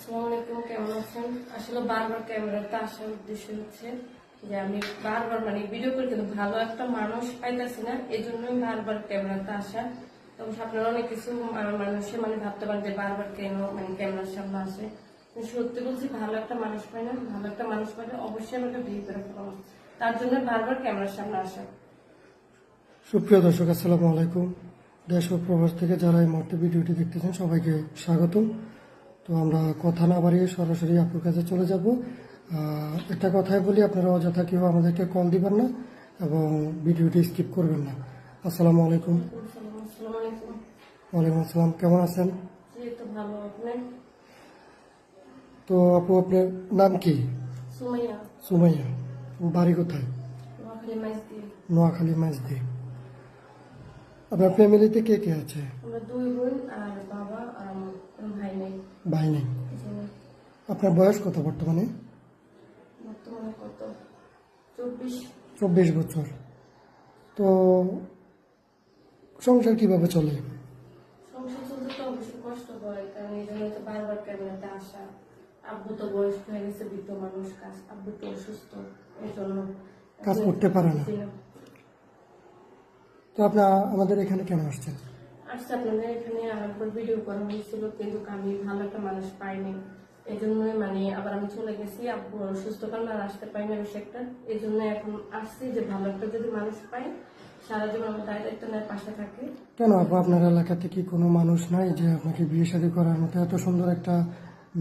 আসসালামু আলাইকুম, কেমন আছেন? আসলে বারবার ক্যামেরাতে আসার উদ্দেশ্য হচ্ছে যে আমি বারবার ভিডিও করে কিন্তু ভালো একটা মানুষ পাইতেছি না, এই জন্যই বারবার ক্যামেরাতে আসা। তবে আপনারা অনেক কিছু মানুষে ভাবতে পারেন যে বারবার কেন ক্যামেরার সামনে আসে। সত্যি বলছি, ভালো একটা মানুষ পাই না, ভালো একটা মানুষ পাইলে অবশ্যই আমাকে বিয়ে করে ফেলা, তার জন্য বারবার ক্যামেরার সামনে আসা। সুপ্রিয় দর্শক, আসসালামু আলাইকুম। দেশ ও প্রবাস থেকে যারা এই মুহূর্তে ভিডিওটি দেখতেছেন সবাইকে স্বাগতম। তো আমরা কথা না বাড়িয়ে সরাসরি আপুর কাছে চলে যাব। একটা কথাই বলি, আপনারা অযথা কেউ আমাদেরকে কল দিবেন না এবং ভিডিওটি স্কিপ করবেন না। আসসালামু আলাইকুম। ওয়ালাইকুম আসসালাম, কেমন আছেন? তো আপু, আপনার নাম কি? সুমাইয়া। সুমাইয়া, বাড়ি কোথায়? নোয়াখালী মাইজদি। আপনার ফ্যামিলিতে কে কে আছে? আমরা দুই বোন আর বাবা আর ভাই নেই। ভাই নেই। আপনার বয়স কত বর্তমানে? বর্তমানে কত? 24। 24 বছর। তো সংসার কিভাবে চলে? সংসার চলতে তো অবশ্যই কষ্ট হয়, কারণ এই জন্য তো বারবার ক্যামেরাতে আসা। আব্বু তো বয়স্ক হয়ে গেছে, বৃদ্ধ মানুষ, আব্বু তো অসুস্থ, এই জন্য কাজ করতে পারে না। তো আপনার আমাদের এখানে কেন আসছেন? আসছে আপনাদের এখানে আরেকবার ভিডিও করা হয়েছিল, কিন্তু আমি ভালো একটা মানুষ পাইনি, এই জন্যই আবার আমি চলে গেছি। আব্বু অসুস্থ কারণে আর আসতে পারি না বেশি একটা, এই জন্য এখন আসছি যে ভালো একটা যদি মানুষ পাই সারা জীবন আমার দায়িত্ব নেয়, পাশে থাকে। কেন আপু, আপনার এলাকাতে কি কোনো মানুষ নাই যে আপনাকে বিয়ে শাদী করার মতো? এত সুন্দর একটা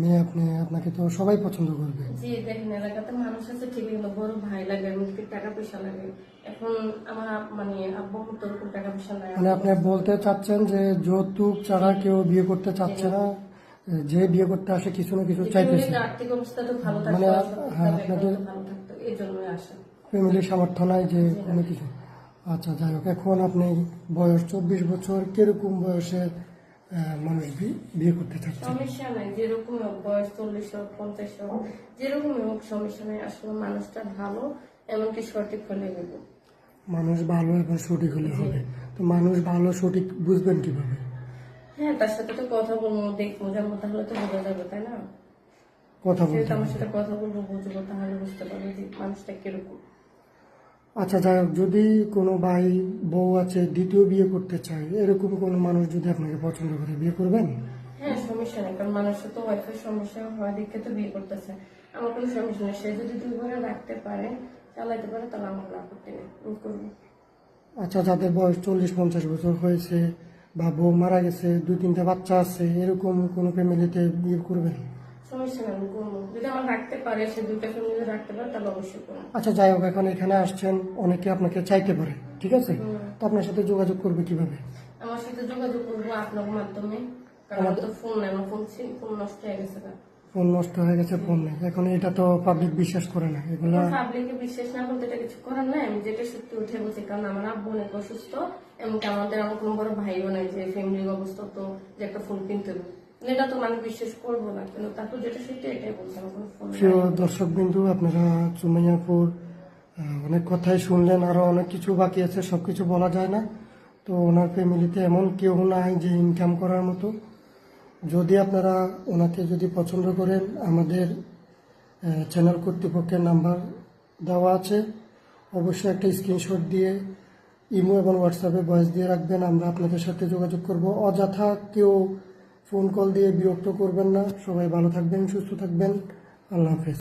মেয়ে, আপনাকে তো সবাই পছন্দ করবে। জি দেখেন, এলাকাতে মানুষ আছে ঠিকই, কিন্তু বড় ভাই লাগে, এমনকি টাকা পয়সা লাগে। এখন আমার আব্বু তো ওরকম টাকা পয়সা নাই। আপনি বলতে চাচ্ছেন যে যৌতুক ছাড়া কেউ বিয়ে করতে চাচ্ছে না, যে বিয়ে করতে আসে কিছু না কিছু চাইতেছে। আর্থিক অবস্থা তো ভালো থাকতো, আপনাদের ভালো থাকতো, এই জন্যই আসা। ফ্যামিলির সামর্থ্য নাই যে কোনো কিছু। আচ্ছা, যাই হোক, এখন আপনি বয়স 24 বছর, কিরকম বয়সে মানুষ বিয়ে করতে চাচ্ছে? সমস্যা নাই, যেরকম হোক, বয়স 40 হোক 50 হোক, যেরকম হোক সমস্যা নাই। আসলে মানুষটা ভালো, এমনকি সঠিক হলে নেব। মানুষ ভালো এবং সঠিক হলে হবে। তো মানুষ ভালো সঠিক বুঝবেন কিভাবে? হ্যাঁ, তার সাথে তো কথা বলবো, দেখবো, যেমন তাহলে তো বোঝা যাবে, তাই না? কথা বলতে আমার সাথে কথা বলবো, বুঝবো, তাহলে বুঝতে পারবো যে মানুষটা কিরকম। আচ্ছা, যাই হোক, যদি কোনো ভাই বউ আছে দ্বিতীয় বিয়ে করতে চায়, এরকম কোনো মানুষ যদি আপনাকে পছন্দ করে, বিয়ে করবেন? হ্যাঁ, সমস্যা নেই, কারণ মানুষের তো ওয়াইফের সমস্যা হয় দেখে তো বিয়ে করতেছে। আমার কোনো সমস্যা নেই, সে যদি 2 ঘরে রাখতে পারে, চালাইতে পারে, তাহলে আমার কোনো আপত্তি নেই, আমি করবো। আচ্ছা, যাদের বয়স 40-50 বছর হয়েছে বা বউ মারা গেছে, 2-3টা বাচ্চা আছে, এরকম কোনো ফ্যামিলিতে বিয়ে করবেন? সমস্যা নেই, আমি করবো। যদি আমার রাখতে পারে, সে 2টা ফ্যামিলি রাখতে পারে, তাহলে অবশ্যই করবো। আচ্ছা, যাই হোক, এখন এখানে আসছেন, অনেকে আপনাকে চাইতে পারে, ঠিক আছে? তো আপনার সাথে যোগাযোগ করবে কিভাবে? আমার সাথে যোগাযোগ করবো আপনার মাধ্যমে, কারণ আমার তো ফোন নেই, আমার ফোন নষ্ট হয়ে গেছে। ফোন নষ্ট হয়ে গেছে, ফোন নেই এখন। এটা তো পাবলিক বিশ্বাস করে না এগুলা। পাবলিকে বিশ্বাস না করতে এটা কিছু করার নাই, আমি যেটা সত্যি উঠে বলছি, কারণ আমার আব্বু অনেক অসুস্থ, এমনকি আমার কোনো বড় ভাইও নাই যে ফ্যামিলির অবস্থা তো যে একটা ফোন কিনতে হবে, এটা তো মানুষ বিশ্বাস করবো না, কিন্তু তারপর যেটা সত্যি এটাই বলছি, আমার কোনো ফোন। প্রিয় দর্শক বিন্দু, আপনারা সুমাইয়াপুর অনেক কথাই শুনলেন, আরো অনেক কিছু বাকি আছে, সবকিছু বলা যায় না। তো ওনার ফ্যামিলিতে এমন কেউ নাই যে ইনকাম করার মতো। যদি আপনারা ওনাকে যদি পছন্দ করেন, আমাদের চ্যানেল কর্তৃপক্ষের নাম্বার দেওয়া আছে, অবশ্যই একটা স্ক্রিনশট দিয়ে ইমো এবং হোয়াটসঅ্যাপে ভয়েস দিয়ে রাখবেন, আমরা আপনাদের সাথে যোগাযোগ করব। অযথা কেউ ফোন কল দিয়ে বিরক্ত করবেন না। সবাই ভালো থাকবেন, সুস্থ থাকবেন। আল্লাহ হাফেজ।